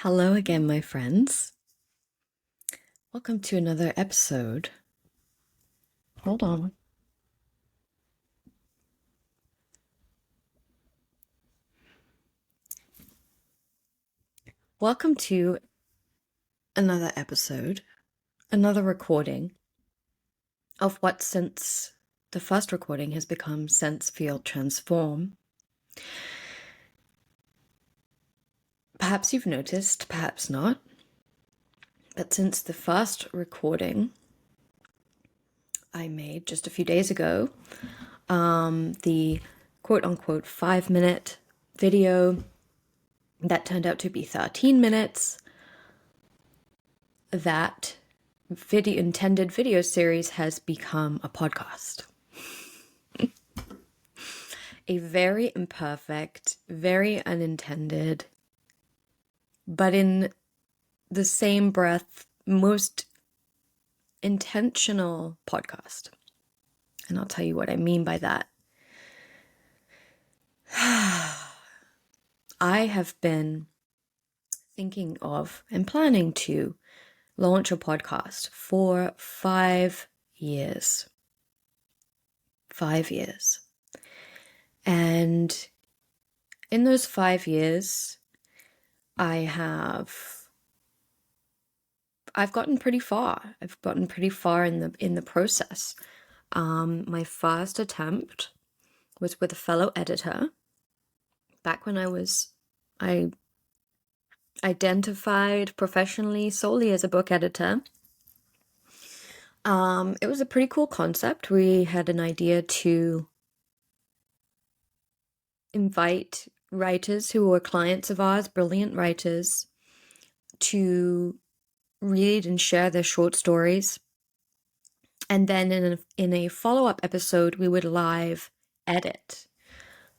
Hello again, my friends. Welcome to another episode. Hold on. Welcome to another episode, another recording of what since the first recording has become Sense, Feel, Transform. Perhaps you've noticed, perhaps not, but since the first recording I made just a few days ago, the quote-unquote 5-minute video that turned out to be 13 minutes, that intended video series has become a podcast. A very imperfect, very unintended, but in the same breath, most intentional podcast. And I'll tell you what I mean by that. I have been thinking of and planning to launch a podcast for 5 years. 5 years. And in those 5 years, I've gotten pretty far. I've gotten pretty far in the process. My first attempt was with a fellow editor. Back when I identified professionally solely as a book editor. It was a pretty cool concept. We had an idea to invite writers who were clients of ours, brilliant writers, to read and share their short stories. And then in a follow-up episode, we would live edit.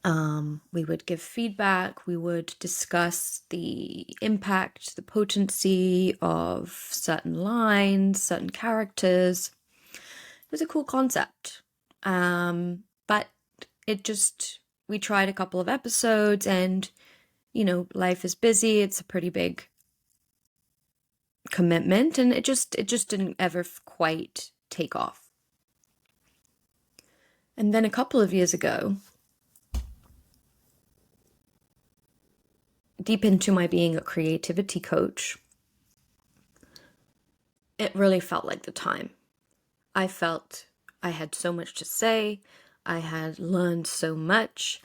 We would give feedback, we would discuss the impact, the potency of certain lines, certain characters. It was a cool concept. But we tried a couple of episodes and, life is busy. It's a pretty big commitment and it just didn't ever quite take off. And then a couple of years ago, deep into my being a creativity coach, it really felt like the time. I felt I had so much to say. I had learned so much.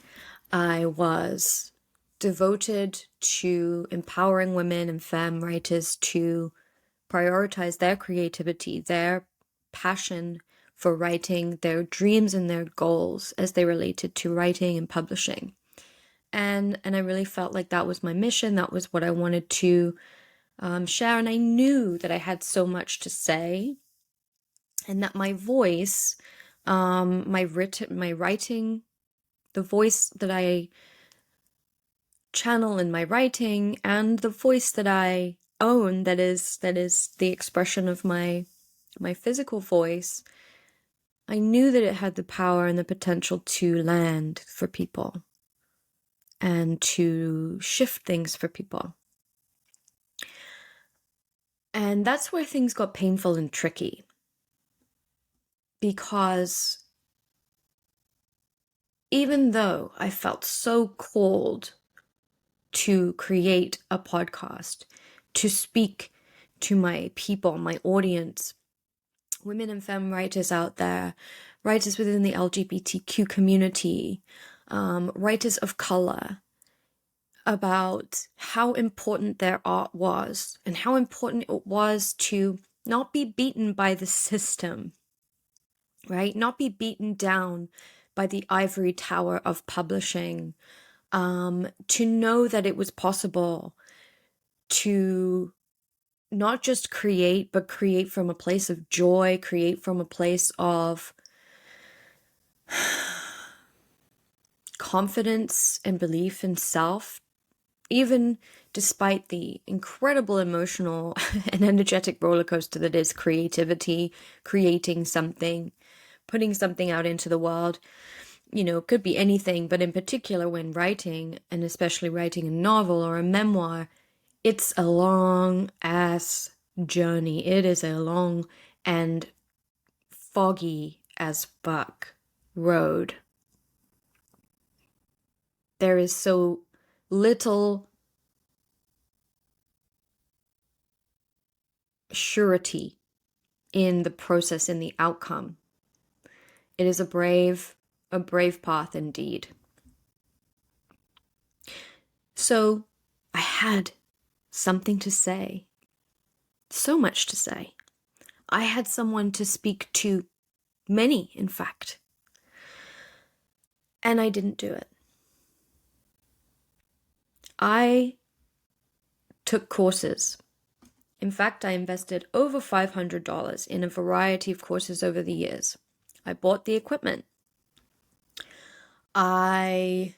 I was devoted to empowering women and femme writers to prioritize their creativity, their passion for writing, their dreams and their goals as they related to writing and publishing. And I really felt like that was my mission. That was what I wanted to share. And I knew that I had so much to say and that my voice, my writing, the voice that I channel in my writing and the voice that I own, that is the expression of my physical voice, I knew that it had the power and the potential to land for people and to shift things for people. And that's where things got painful and tricky, because even though I felt so called to create a podcast, to speak to my people, my audience, women and femme writers out there, writers within the LGBTQ community, writers of color, about how important their art was and how important it was to not be beaten by the system, right? Not be beaten down by the ivory tower of publishing, to know that it was possible to not just create, but create from a place of joy, create from a place of confidence and belief in self, even despite the incredible emotional and energetic roller coaster that is creativity, creating something, putting something out into the world. It could be anything, but in particular when writing, and especially writing a novel or a memoir, It's a long ass journey. It is a long and foggy as fuck road. There is so little surety in the process, in the outcome. It is a brave path indeed. So I had something to say, so much to say. I had someone to speak to, many, in fact, and I didn't do it. I took courses. In fact, I invested over $500 in a variety of courses over the years. I bought the equipment. I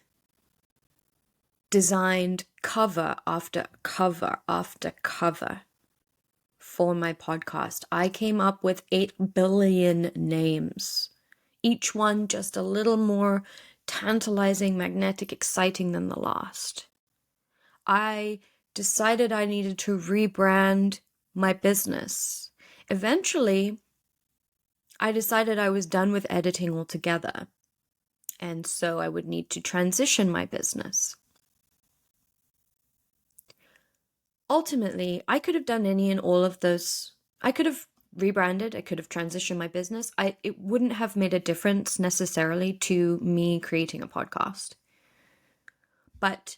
designed cover after cover after cover for my podcast. I came up with 8 billion names, each one just a little more tantalizing, magnetic, exciting than the last. I decided I needed to rebrand my business. Eventually, I decided I was done with editing altogether, and so I would need to transition my business. Ultimately, I could have done any and all of those. I could have rebranded, I could have transitioned my business. It wouldn't have made a difference necessarily to me creating a podcast. But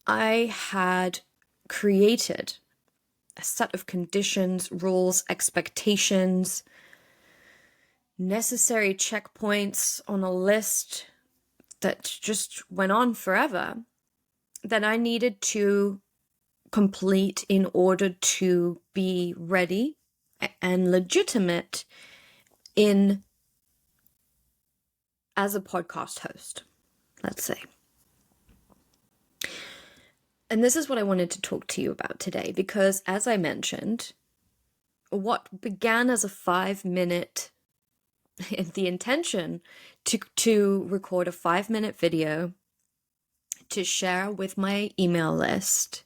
I had created a set of conditions, rules, expectations, necessary checkpoints on a list that just went on forever that I needed to complete in order to be ready and legitimate in as a podcast host, let's say. And this is what I wanted to talk to you about today, because as I mentioned, what began as a 5-minute, the intention to record a 5-minute video to share with my email list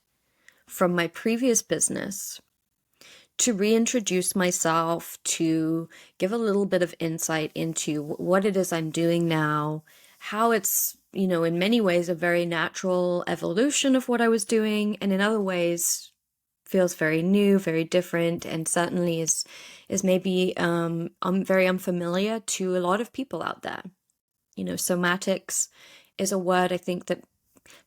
from my previous business, to reintroduce myself, to give a little bit of insight into what it is I'm doing now, how it's, in many ways a very natural evolution of what I was doing, and in other ways feels very new, very different, and certainly is maybe very unfamiliar to a lot of people out there. Somatics is a word I think that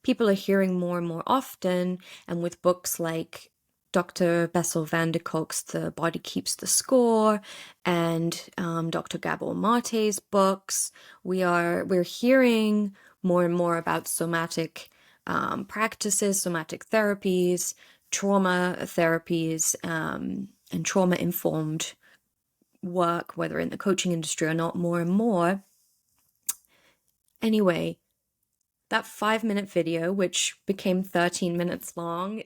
people are hearing more and more often, and with books like Dr. Bessel van der Kolk's The Body Keeps the Score and Dr. Gabor Mate's books, we're hearing more and more about somatic practices, somatic therapies, trauma therapies, and trauma-informed work, whether in the coaching industry or not, more and more. Anyway, that 5-minute video, which became 13 minutes long,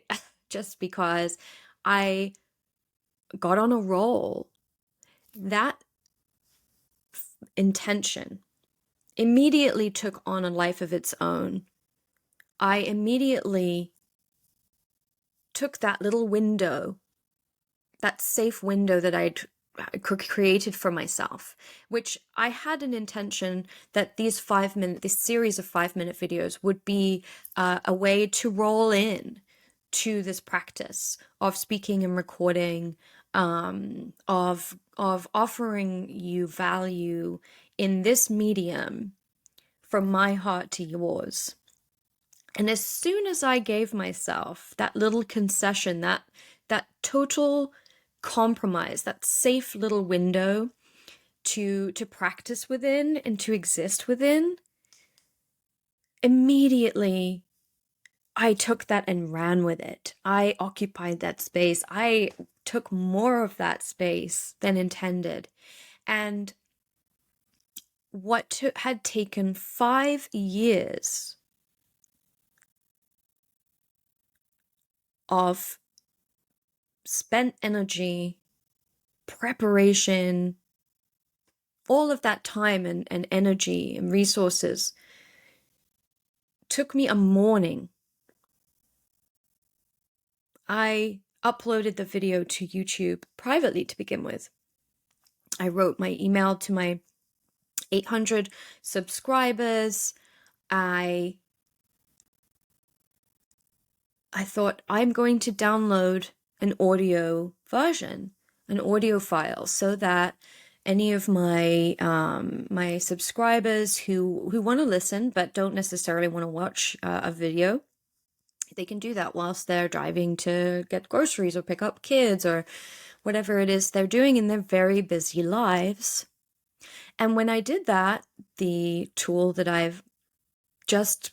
just because I got on a roll, that intention immediately took on a life of its own. I immediately took that little window, that safe window that I'd created for myself, which I had an intention that this series of 5-minute videos would be a way to roll in to this practice of speaking and recording, of offering you value in this medium from my heart to yours. And as soon as I gave myself that little concession, that total compromise, that safe little window to practice within and to exist within, immediately I took that and ran with it. I occupied that space. I took more of that space than intended. And what had taken 5 years of spent energy, preparation, all of that time and energy and resources took me a morning I uploaded the video to YouTube privately to begin with. I wrote my email to my 800 subscribers. I thought, I'm going to download an audio version, an audio file, so that any of my my subscribers who want to listen but don't necessarily want to watch a video, they can do that whilst they're driving to get groceries or pick up kids or whatever it is they're doing in their very busy lives. And when I did that, the tool that I've just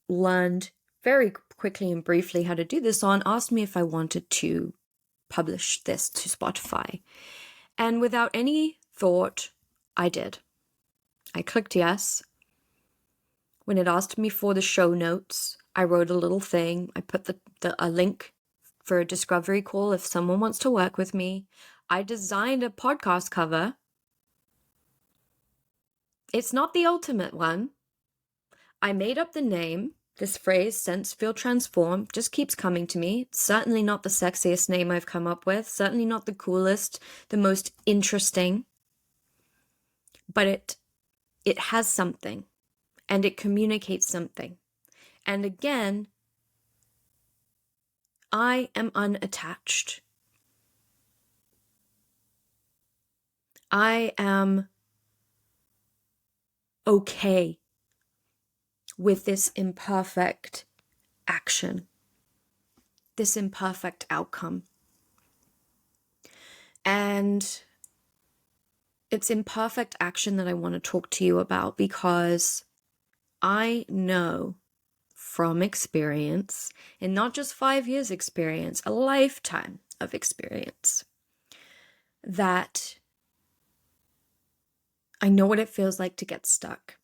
learned very quickly and briefly how to do this on asked me if I wanted to publish this to Spotify. And without any thought, I did. I clicked yes. When it asked me for the show notes, I wrote a little thing. I put a link for a discovery call if someone wants to work with me. I designed a podcast cover. It's not the ultimate one. I made up the name. This phrase, sense, feel, transform, just keeps coming to me. It's certainly not the sexiest name I've come up with. Certainly not the coolest, the most interesting. But it has something. And it communicates something. And again, I am unattached. I am okay with this imperfect action, this imperfect outcome. And it's imperfect action that I want to talk to you about, because I know from experience, and not just 5 years experience, a lifetime of experience, that I know what it feels like to get stuck.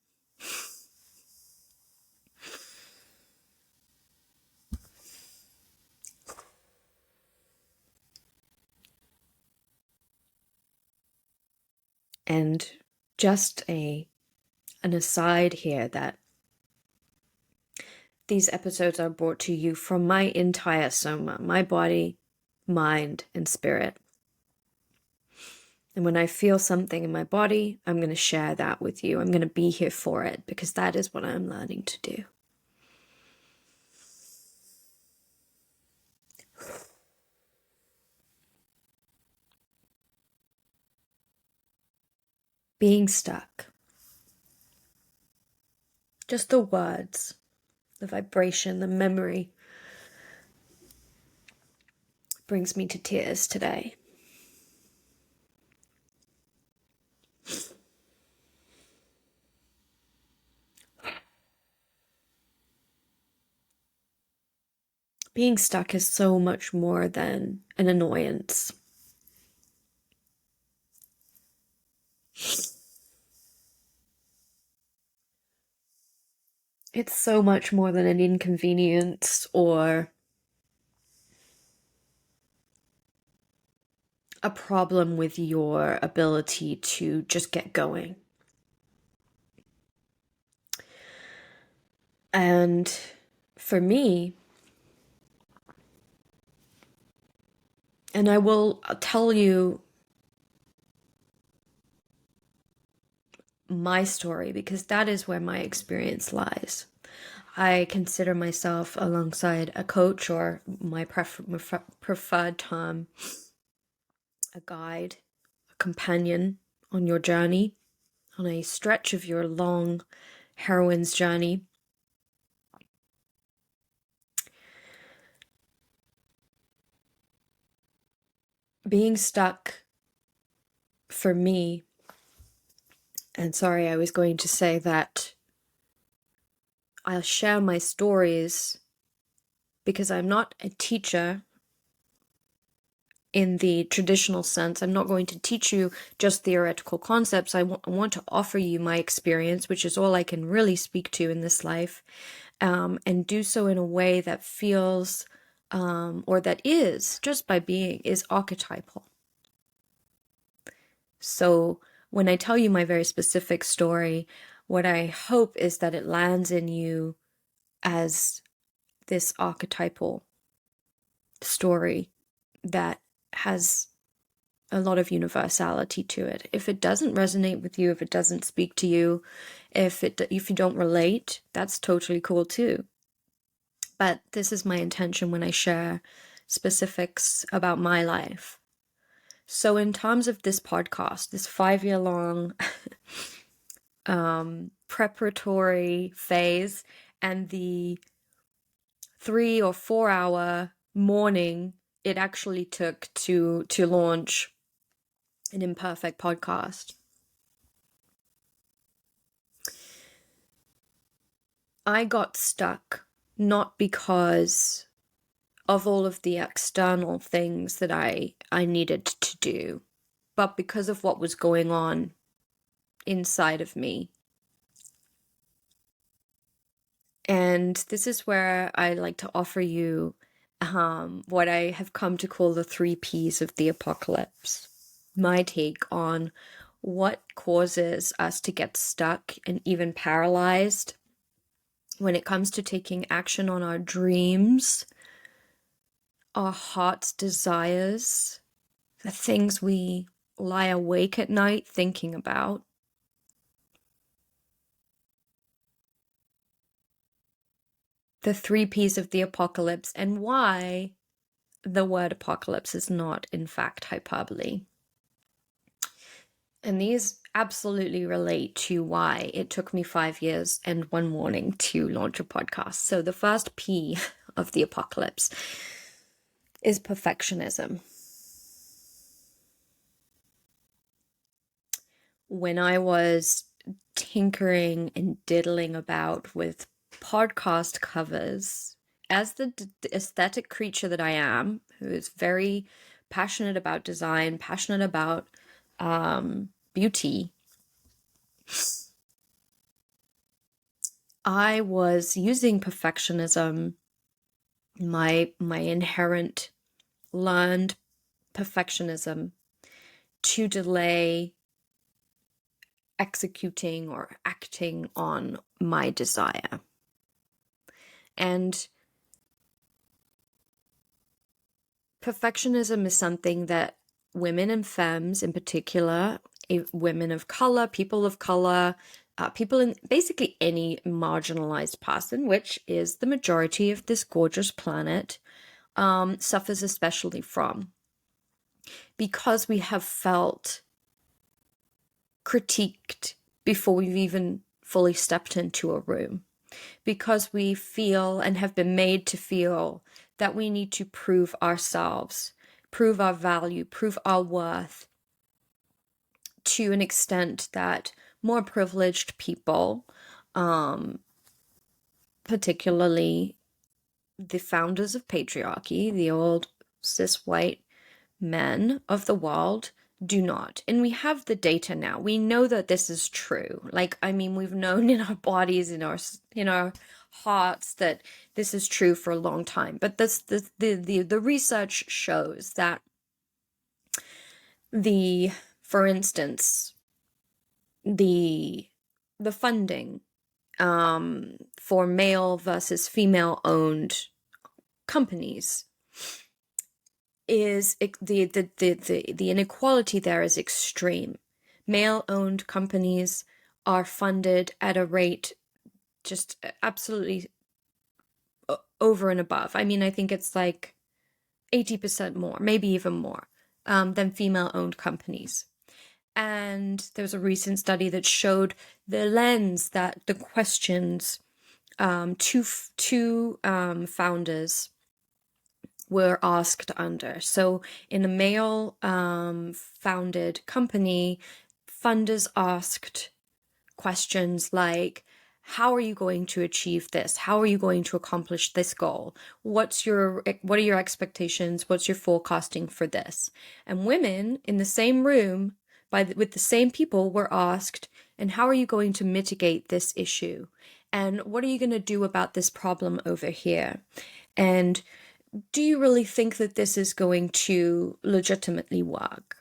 And just an aside here, that these episodes are brought to you from my entire soma, my body, mind, and spirit. And when I feel something in my body, I'm going to share that with you. I'm going to be here for it, because that is what I'm learning to do. Being stuck. Just the words, the vibration, the memory brings me to tears today. Being stuck is so much more than an annoyance. It's so much more than an inconvenience or a problem with your ability to just get going. And for me, and I will tell you my story, because that is where my experience lies. I consider myself, alongside a coach, or my preferred term, a guide, a companion on your journey, on a stretch of your long heroine's journey. Being stuck for me, and sorry, I was going to say that I'll share my stories because I'm not a teacher in the traditional sense. I'm not going to teach you just theoretical concepts. I want to offer you my experience, which is all I can really speak to in this life, and do so in a way that feels, or that is, just by being, is archetypal. So when I tell you my very specific story, what I hope is that it lands in you as this archetypal story that has a lot of universality to it. If it doesn't resonate with you, if it doesn't speak to you, if you don't relate, that's totally cool too. But this is my intention when I share specifics about my life. So in terms of this podcast, this 5-year long preparatory phase and the 3 or 4 hour morning it actually took to launch an imperfect podcast, I got stuck not because of all of the external things that I needed to do, but because of what was going on inside of me. And this is where I like to offer you what I have come to call the 3 Ps of the apocalypse. My take on what causes us to get stuck and even paralyzed when it comes to taking action on our dreams, our heart's desires, the things we lie awake at night thinking about. The 3 Ps of the apocalypse, and why the word apocalypse is not, in fact, hyperbole. And these absolutely relate to why it took me 5 years and 1 morning to launch a podcast. So the first P of the apocalypse is perfectionism. When I was tinkering and diddling about with podcast covers, as the aesthetic creature that I am, who is very passionate about design, passionate about beauty, I was using perfectionism, my inherent learned perfectionism, to delay executing or acting on my desire. And perfectionism is something that women and femmes in particular, women of color, people in basically any marginalized person, which is the majority of this gorgeous planet, suffers especially from. Because we have felt critiqued before we've even fully stepped into a room. Because we feel and have been made to feel that we need to prove ourselves, prove our value, prove our worth to an extent that more privileged people, particularly the founders of patriarchy, the old cis white men of the world, do not. And we have the data now. We know that this is true. We've known in our bodies, in our hearts, that this is true for a long time. But the research shows that for instance, the funding for male versus female owned companies is the inequality there is extreme. Male-owned companies are funded at a rate just absolutely over and above. I think it's like 80% more, maybe even more, than female-owned companies. And there was a recent study that showed the lens that the questions two founders were asked under. So in a male founded company, funders asked questions like, how are you going to achieve this? How are you going to accomplish this goal? What are your expectations? What's your forecasting for this? And women in the same room with the same people were asked, and how are you going to mitigate this issue? And what are you going to do about this problem over here? And do you really think that this is going to legitimately work?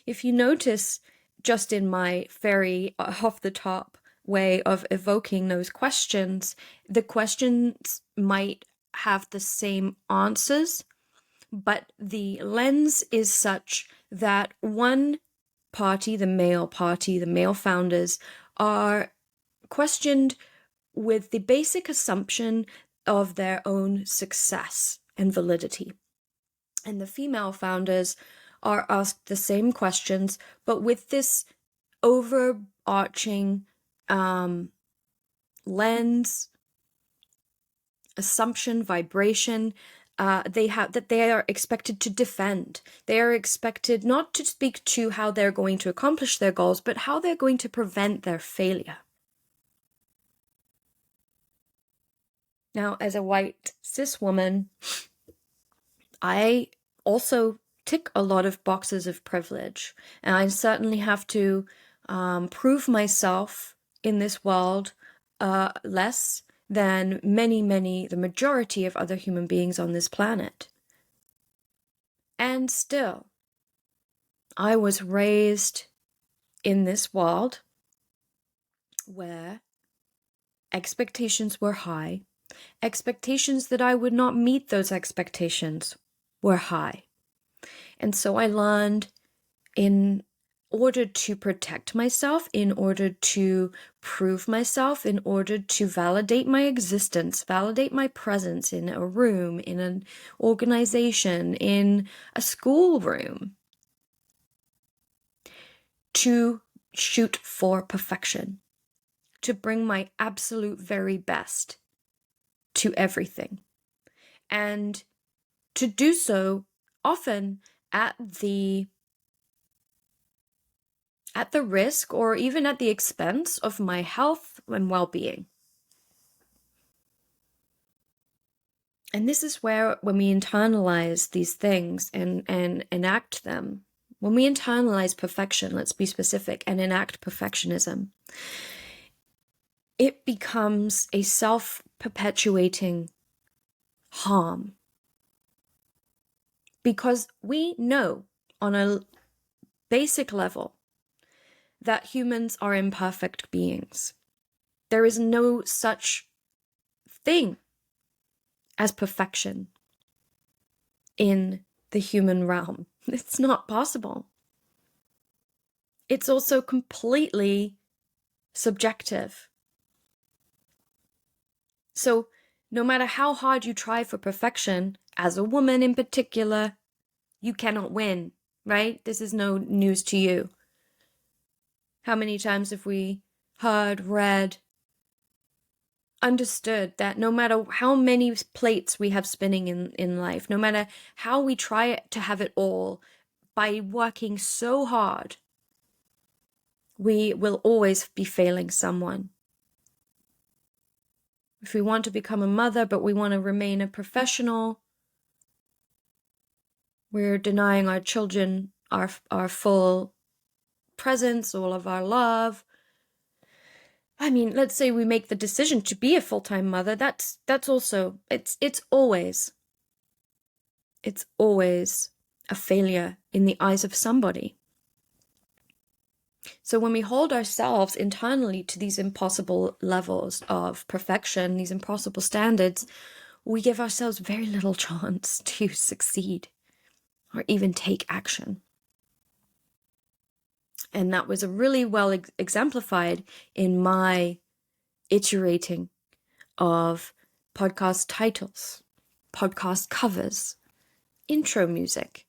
If you notice, just in my very off-the-top way of evoking those questions, the questions might have the same answers, but the lens is such that one party, the male founders, are questioned with the basic assumption of their own success and validity. And the female founders are asked the same questions, but with this overarching lens, assumption, vibration, they are expected to defend. They are expected not to speak to how they're going to accomplish their goals, but how they're going to prevent their failure. Now, as a white cis woman, I also tick a lot of boxes of privilege, and I certainly have to prove myself in this world less than the majority of other human beings on this planet. And still, I was raised in this world where expectations were high, expectations that I would not meet those expectations were high. And so I learned, in order to protect myself, in order to prove myself, in order to validate my existence, validate my presence in a room, in an organization, in a schoolroom, to shoot for perfection, to bring my absolute very best to everything, and to do so often at the risk or even at the expense of my health and well-being. And this is where, when we internalize these things and enact them, when we internalize perfection, let's be specific, and enact perfectionism, it becomes a self-perpetuating harm. Because we know on a basic level that humans are imperfect beings. There is no such thing as perfection in the human realm. It's not possible. It's also completely subjective. So no matter how hard you try for perfection, as a woman in particular, you cannot win, right? This is no news to you. How many times have we heard, read, understood that no matter how many plates we have spinning in life, no matter how we try to have it all, by working so hard, we will always be failing someone. If we want to become a mother, but we want to remain a professional, we're denying our children our full presence, all of our love. I mean, let's say we make the decision to be a full-time mother. That's also, it's always a failure in the eyes of somebody. So when we hold ourselves internally to these impossible levels of perfection, these impossible standards, we give ourselves very little chance to succeed or even take action. And that was really well exemplified in my iterating of podcast titles, podcast covers, intro music.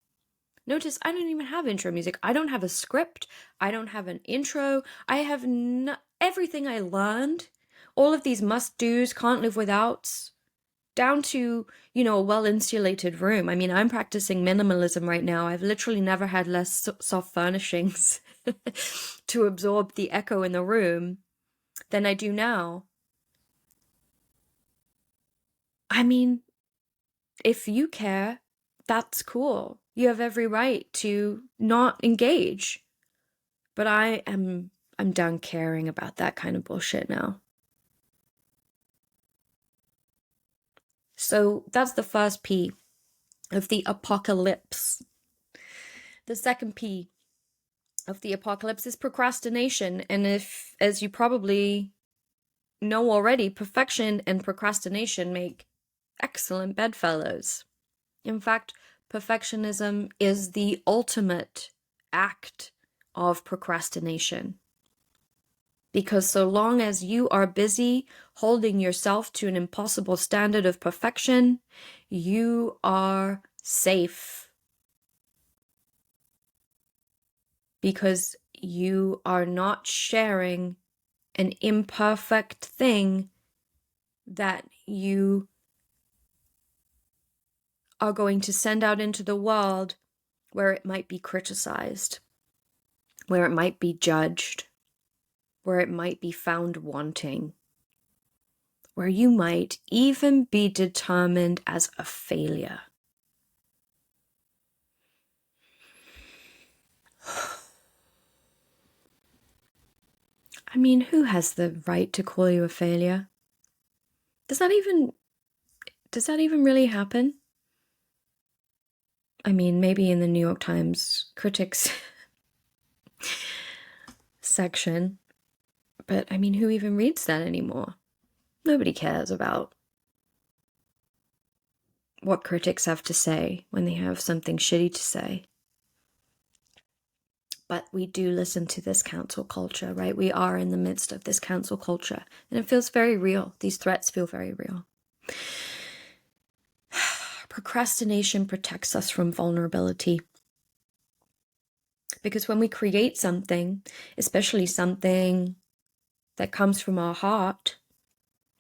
Notice I don't even have intro music. I don't have a script. I don't have an intro. I have everything I learned, all of these must-dos, can't live withouts, down to, a well-insulated room. I mean, I'm practicing minimalism right now. I've literally never had less soft furnishings to absorb the echo in the room than I do now. I mean, if you care, that's cool. You have every right to not engage. But I'm done caring about that kind of bullshit now. So that's the first P of the apocalypse. The second P of the apocalypse is procrastination. And if, as you probably know already, perfection and procrastination make excellent bedfellows. In fact, perfectionism is the ultimate act of procrastination. Because so long as you are busy holding yourself to an impossible standard of perfection, you are safe. Because you are not sharing an imperfect thing that you are going to send out into the world where it might be criticized, where it might be judged, where it might be found wanting, where you might even be determined as a failure. I mean, who has the right to call you a failure? Does that even really happen? I mean, maybe in the New York Times critics section, but I mean, who even reads that anymore? Nobody cares about what critics have to say when they have something shitty to say. But we do listen to this cancel culture, right? We are in the midst of this cancel culture, and it feels very real. These threats feel very real. Procrastination protects us from vulnerability. Because when we create something, especially something that comes from our heart,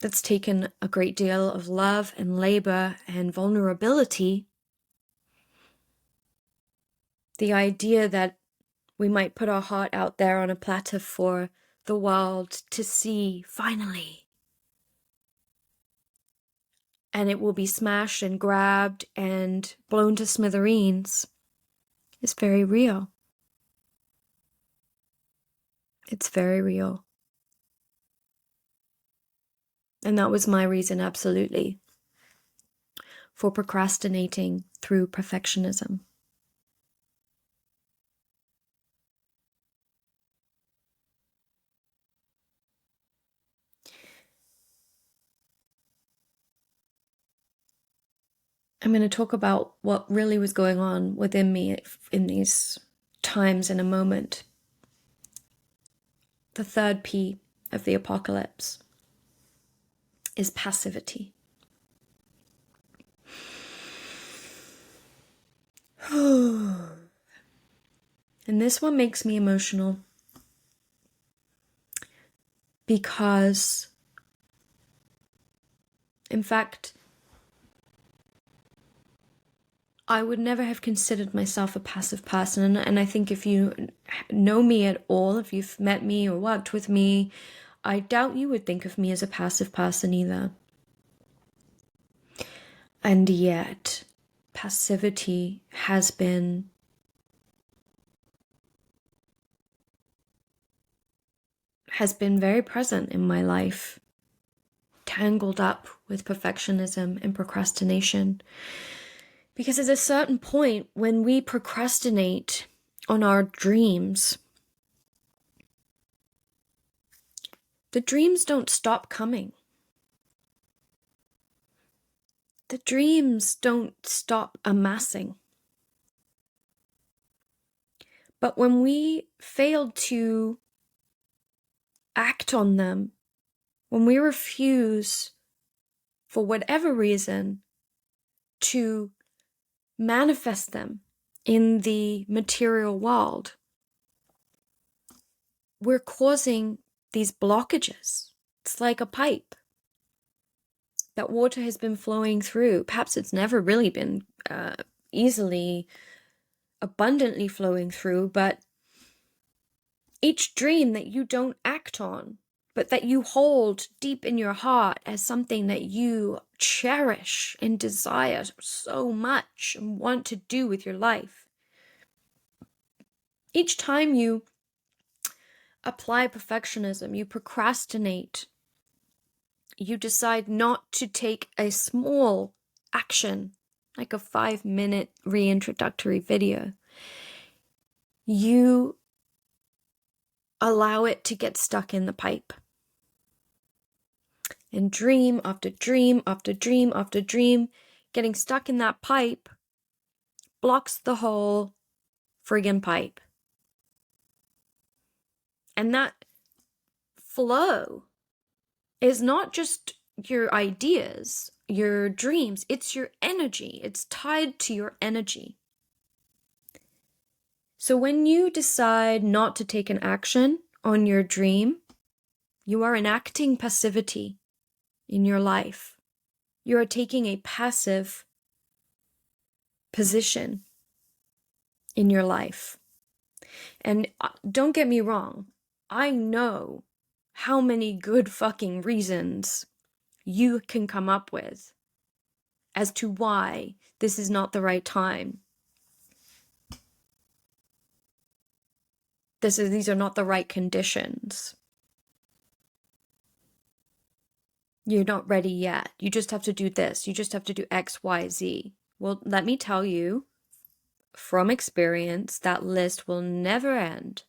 that's taken a great deal of love and labor and vulnerability, the idea that we might put our heart out there on a platter for the world to see, finally, and it will be smashed and grabbed and blown to smithereens, is very real. It's very real. And that was my reason, absolutely, for procrastinating through perfectionism. I'm going to talk about what really was going on within me in these times in a moment. The third P of the apocalypse is passivity. And this one makes me emotional because, in fact, I would never have considered myself a passive person. And I think if you know me at all, if you've met me or worked with me, I doubt you would think of me as a passive person either. And yet, passivity has been very present in my life, tangled up with perfectionism and procrastination. Because at a certain point, when we procrastinate on our dreams, the dreams don't stop coming. The dreams don't stop amassing. But when we fail to act on them, when we refuse, for whatever reason, to manifest them in the material world, we're causing these blockages. It's like a pipe that water has been flowing through. Perhaps it's never really been easily, abundantly flowing through, but each dream that you don't act on, but that you hold deep in your heart as something that you cherish and desire so much and want to do with your life, each time you apply perfectionism, you procrastinate, you decide not to take a small action, like a 5-minute reintroductory video, you allow it to get stuck in the pipe. and dream after dream after dream after dream, getting stuck in that pipe blocks the whole friggin' pipe. And that flow is not just your ideas, your dreams, it's your energy. It's tied to your energy. So when you decide not to take an action on your dream, you are enacting passivity in your life. You are taking a passive position in your life. And don't get me wrong, I know how many good fucking reasons you can come up with as to why this is not the right time. These are not the right conditions. You're not ready yet. You just have to do this. You just have to do X, Y, Z. Well, let me tell you, from experience, that list will never end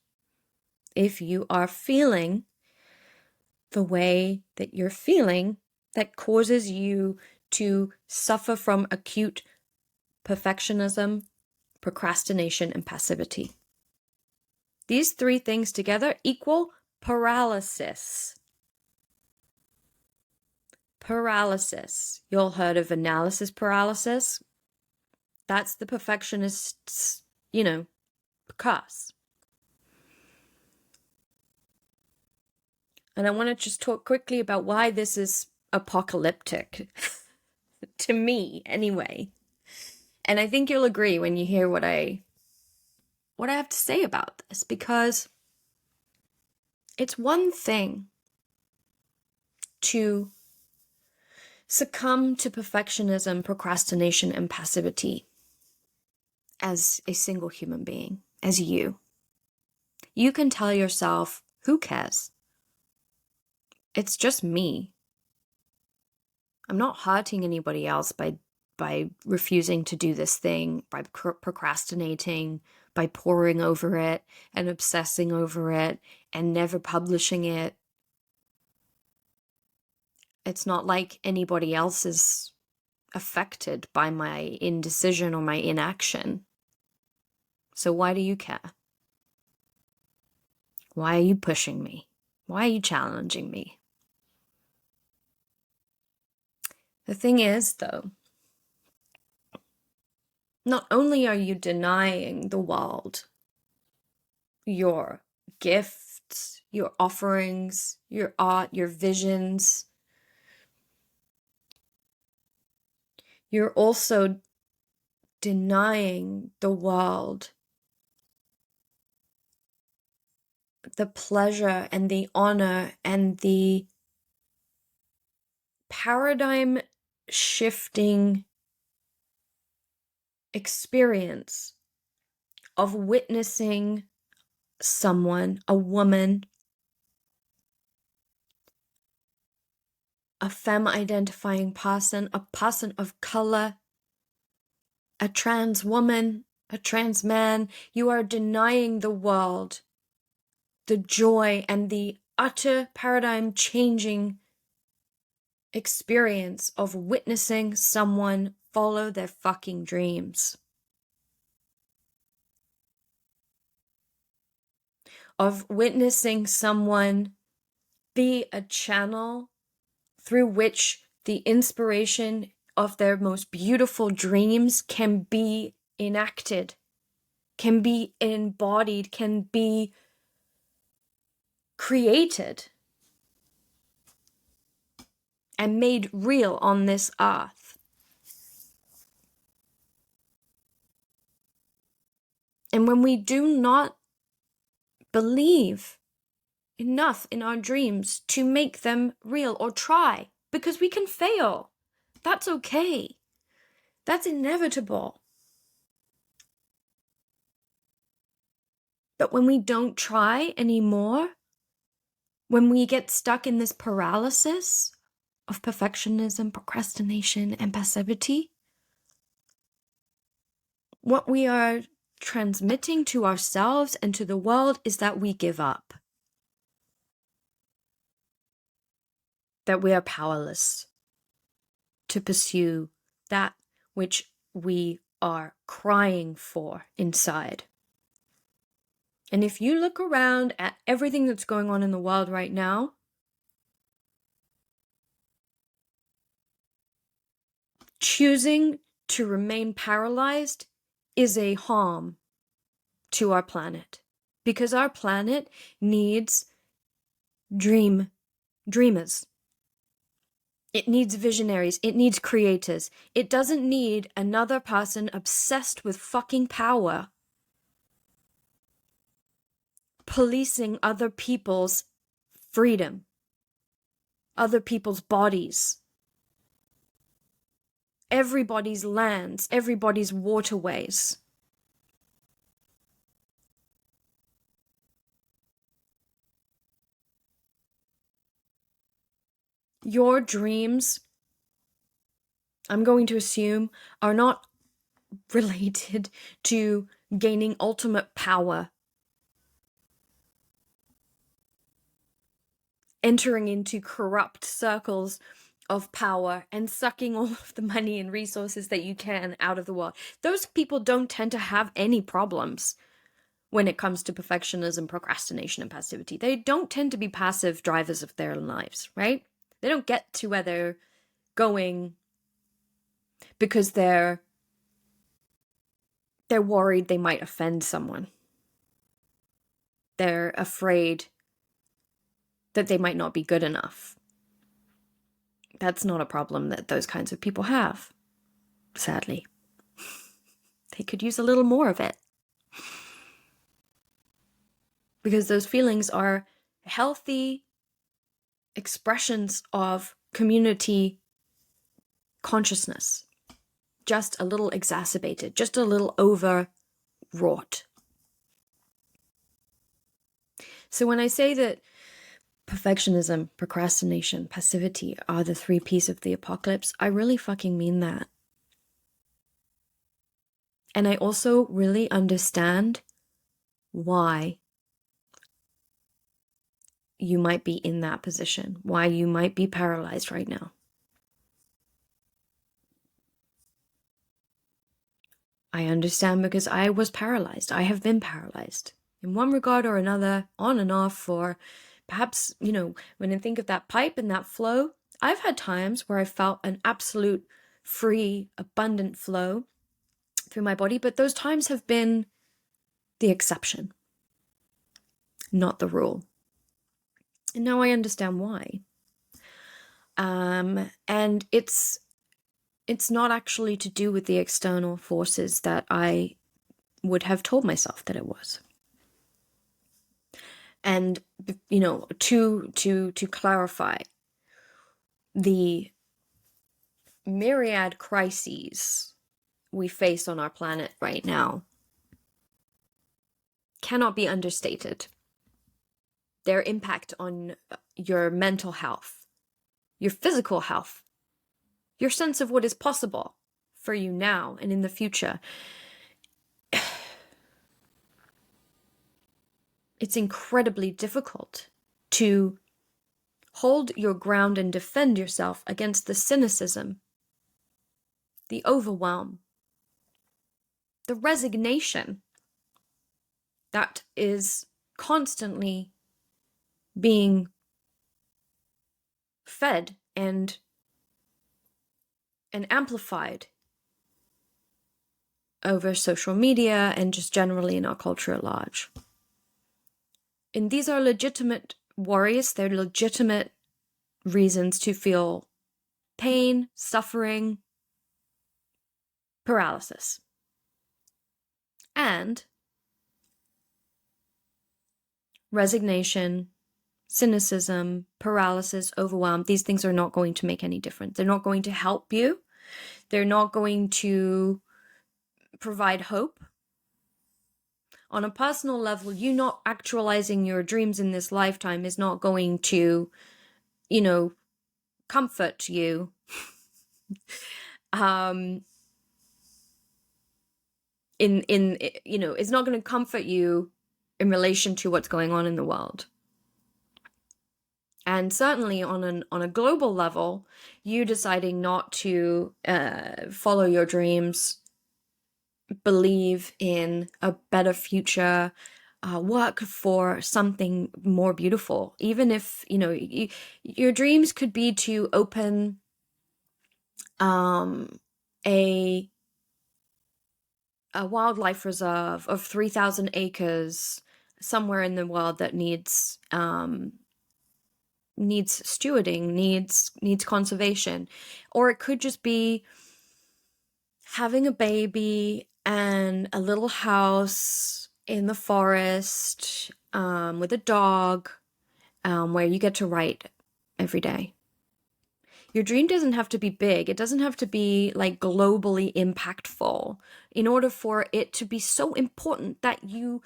if you are feeling the way that you're feeling that causes you to suffer from acute perfectionism, procrastination, and passivity. These three things together equal paralysis. Paralysis. You all heard of analysis paralysis? That's the perfectionist's, curse. And I want to just talk quickly about why this is apocalyptic. To me, anyway. And I think you'll agree when you hear what I have to say about this, because it's one thing to succumb to perfectionism, procrastination, and passivity as a single human being, as you. You can tell yourself, who cares? It's just me. I'm not hurting anybody else by refusing to do this thing, by procrastinating, by poring over it and obsessing over it and never publishing it. It's not like anybody else is affected by my indecision or my inaction. So why do you care? Why are you pushing me? Why are you challenging me? The thing is, though, not only are you denying the world your gifts, your offerings, your art, your visions, you're also denying the world the pleasure and the honor and the paradigm shifting experience of witnessing someone, a woman, a femme identifying person, a person of color, a trans woman, a trans man. You are denying the world the joy and the utter paradigm changing experience of witnessing someone follow their fucking dreams. Of witnessing someone be a channel through which the inspiration of their most beautiful dreams can be enacted, can be embodied, can be created and made real on this earth. And when we do not believe enough in our dreams to make them real or try, because we can fail. That's okay. That's inevitable. But when we don't try anymore, when we get stuck in this paralysis of perfectionism, procrastination, and passivity, what we are transmitting to ourselves and to the world is that we give up. that we are powerless to pursue that which we are crying for inside. And if you look around at everything that's going on in the world right now, choosing to remain paralyzed is a harm to our planet, because our planet needs dreamers. It needs visionaries. It needs creators. It doesn't need another person obsessed with fucking power policing other people's freedom, other people's bodies, everybody's lands, everybody's waterways. Your dreams, I'm going to assume, are not related to gaining ultimate power, entering into corrupt circles of power and sucking all of the money and resources that you can out of the world. Those people don't tend to have any problems when it comes to perfectionism, procrastination, and passivity. They don't tend to be passive drivers of their lives, right? They don't get to where they're going because they're worried they might offend someone. They're afraid that they might not be good enough. That's not a problem that those kinds of people have, sadly. They could use a little more of it. Because those feelings are healthy expressions of community consciousness. Just a little exacerbated, just a little overwrought. So when I say that perfectionism, procrastination, passivity are the 3 P's of the apocalypse, I really fucking mean that. And I also really understand why you might be in that position, why you might be paralyzed right now. I understand because I was paralyzed. I have been paralyzed in one regard or another, on and off for perhaps, when I think of that pipe and that flow, I've had times where I felt an absolute free, abundant flow through my body, but those times have been the exception, not the rule. And now I understand why. And it's not actually to do with the external forces that I would have told myself that it was. And, to clarify, the myriad crises we face on our planet right now cannot be understated. Their impact on your mental health, your physical health, your sense of what is possible for you now and in the future. It's incredibly difficult to hold your ground and defend yourself against the cynicism, the overwhelm, the resignation that is constantly being fed and amplified over social media and just generally in our culture at large. And these are legitimate worries. They're legitimate reasons to feel pain, suffering, paralysis. And resignation, cynicism, paralysis, overwhelm, these things are not going to make any difference. They're not going to help you. They're not going to provide hope. On a personal level, you not actualizing your dreams in this lifetime is not going to, comfort you. It's not going to comfort you in relation to what's going on in the world. And certainly on a global level, you deciding not to follow your dreams, believe in a better future, work for something more beautiful. Even if, your dreams could be to open a wildlife reserve of 3,000 acres somewhere in the world that needs stewarding, needs conservation. Or it could just be having a baby and a little house in the forest, with a dog, where you get to write every day. Your dream doesn't have to be big. It doesn't have to be like globally impactful in order for it to be so important that you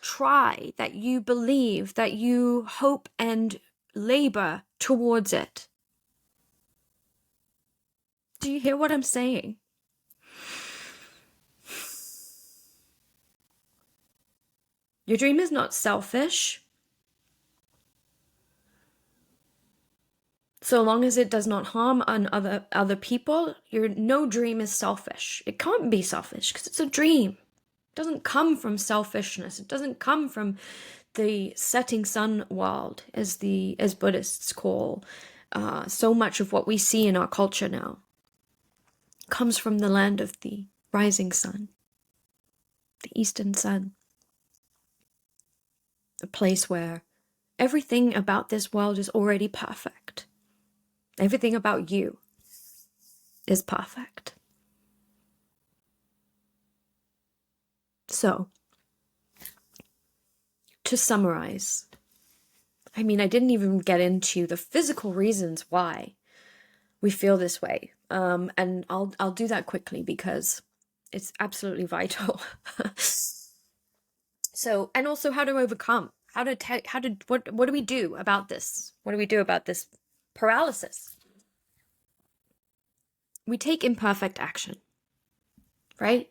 try, that you believe, that you hope and labor towards it. Do you hear what I'm saying? Your dream is not selfish. So long as it does not harm on other people, no dream is selfish. It can't be selfish because it's a dream. It doesn't come from selfishness. It doesn't come from the setting sun world, as Buddhists call so much of what we see in our culture now. It comes from the land of the rising sun, the eastern sun, a place where everything about this world is already perfect. Everything about you is perfect. So, to summarize, I didn't even get into the physical reasons why we feel this way. And I'll do that quickly because it's absolutely vital. So, and also how to overcome, what do we do about this? What do we do about this paralysis? We take imperfect action, right?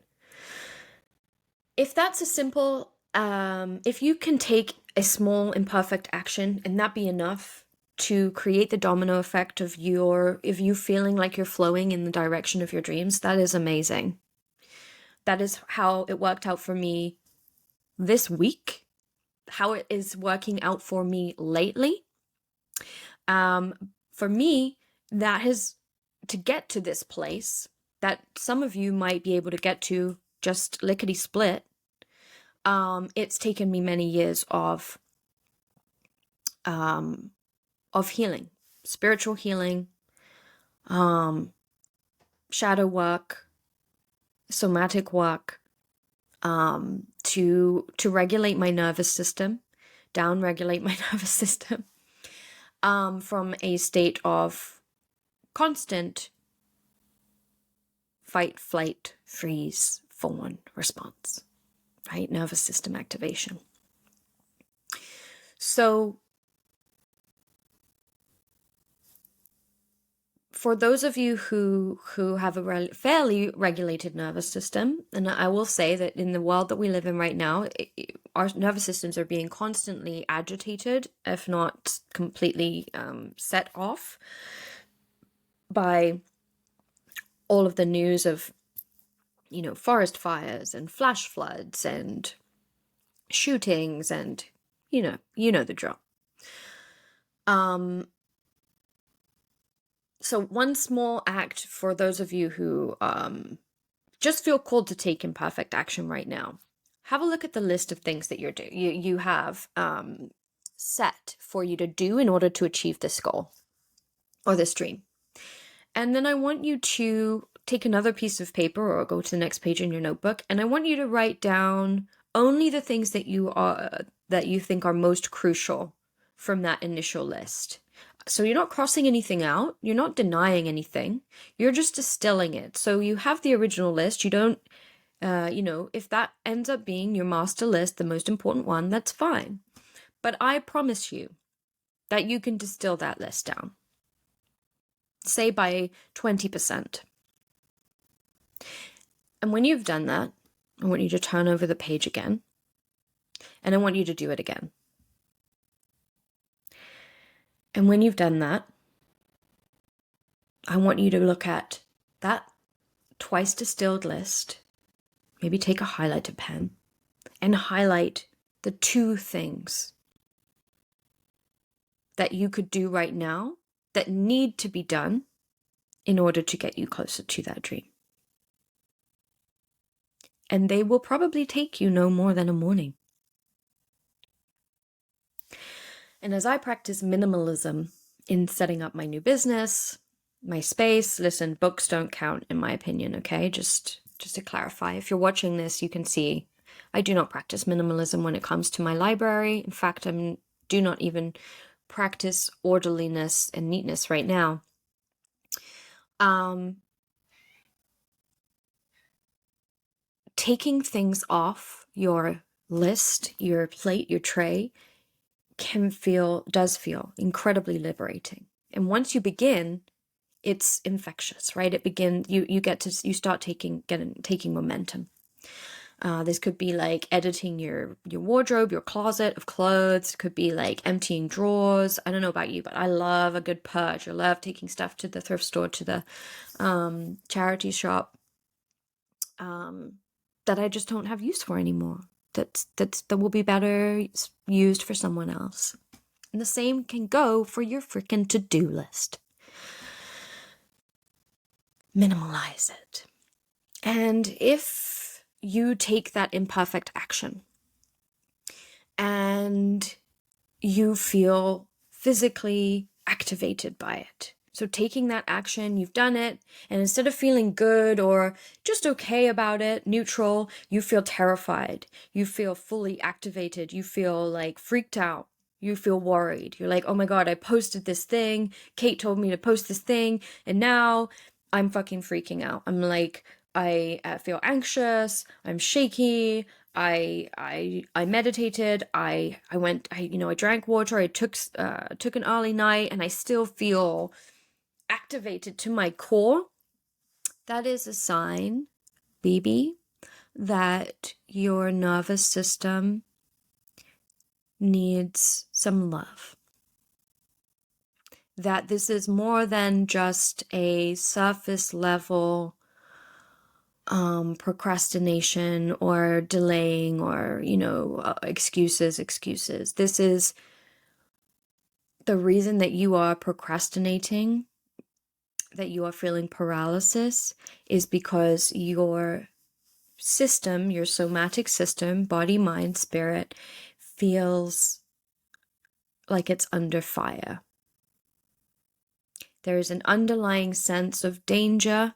If that's a simple, if you can take a small imperfect action and that be enough to create the domino effect of you feeling like you're flowing in the direction of your dreams, that is amazing. That is how it worked out for me this week, how it is working out for me lately. For me, that is to get to this place that some of you might be able to get to just lickety split. It's taken me many years of healing, spiritual healing, shadow work, somatic work, to regulate my nervous system, down-regulate my nervous system, from a state of constant fight, flight, freeze, fawn response, right? Nervous system activation. So for those of you who have a fairly regulated nervous system, and I will say that in the world that we live in right now, our nervous systems are being constantly agitated, if not completely set off by all of the news of, forest fires and flash floods and shootings and, you know the drill. So one small act for those of you who just feel called to take imperfect action right now. Have a look at the list of things that you have set for you to do in order to achieve this goal or this dream. And then I want you to take another piece of paper or go to the next page in your notebook, and I want you to write down only the things that you think are most crucial from that initial list. So you're not crossing anything out, you're not denying anything, you're just distilling it. So you have the original list, you don't, if that ends up being your master list, the most important one, that's fine. But I promise you that you can distill that list down, say by 20%. And when you've done that, I want you to turn over the page again, and I want you to do it again. And when you've done that, I want you to look at that twice distilled list, maybe take a highlighter pen and highlight the 2 things that you could do right now that need to be done in order to get you closer to that dream. And they will probably take you no more than a morning. And as I practice minimalism in setting up my new business, my space, listen, books don't count in my opinion, okay? Just to clarify, if you're watching this, you can see I do not practice minimalism when it comes to my library. In fact, I do not even practice orderliness and neatness right now. Taking things off your list, your plate, your tray does feel incredibly liberating. And once you begin, it's infectious, right? You start taking momentum. This could be like editing your wardrobe, your closet of clothes. It could be like emptying drawers. I don't know about you, but I love a good purge. I love taking stuff to the thrift store, to the charity shop that I just don't have use for anymore. That will be better used for someone else. And the same can go for your freaking to-do list. Minimalize it. And if you take that imperfect action and you feel physically activated by it, so taking that action, you've done it, and instead of feeling good or just okay about it, neutral, you feel terrified. You feel fully activated. You feel like freaked out. You feel worried. You're like, oh my God, I posted this thing. Kate told me to post this thing, and now I'm fucking freaking out. I'm like, I feel anxious. I'm shaky. I meditated. I drank water. I took an early night, and I still feel activated to my core. That is a sign, baby, that your nervous system needs some love. That this is more than just a surface level procrastination or delaying or, excuses. This is the reason that you are procrastinating, that you are feeling paralysis, is because your system, your somatic system, body, mind, spirit, feels like it's under fire. There is an underlying sense of danger,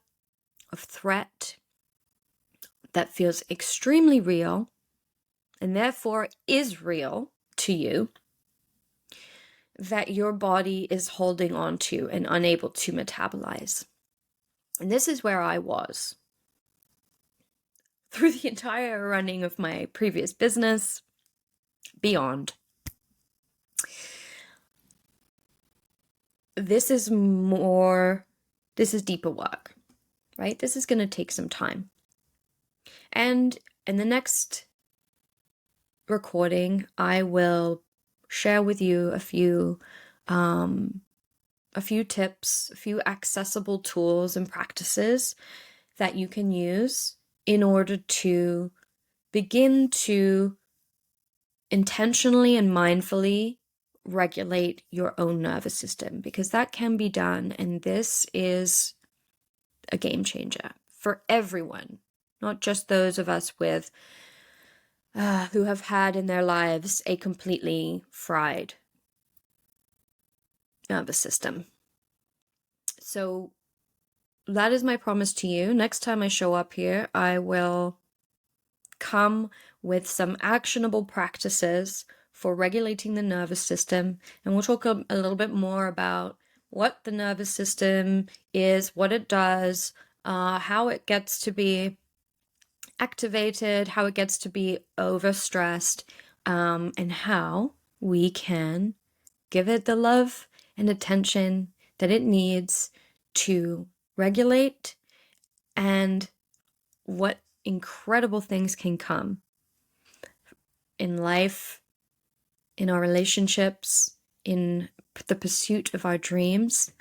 of threat, that feels extremely real, and therefore is real to you, that your body is holding on to and unable to metabolize. And this is where I was through the entire running of my previous business, beyond. This is deeper work, right? This is going to take some time. And in the next recording, I will share with you a few tips, a few accessible tools and practices that you can use in order to begin to intentionally and mindfully regulate your own nervous system, because that can be done. And this is a game changer for everyone, not just those of us with who have had in their lives a completely fried nervous system. So that is my promise to you. Next time I show up here, I will come with some actionable practices for regulating the nervous system, and we'll talk a little bit more about what the nervous system is, what it does, how it gets to be activated, how it gets to be overstressed, and how we can give it the love and attention that it needs to regulate, and what incredible things can come in life, in our relationships, in the pursuit of our dreams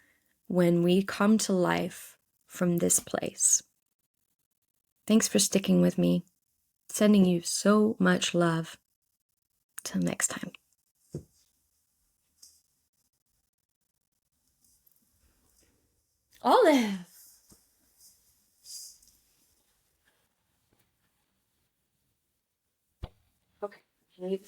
when we come to life from this place. Thanks for sticking with me. Sending you so much love. Till next time. Olive! Okay,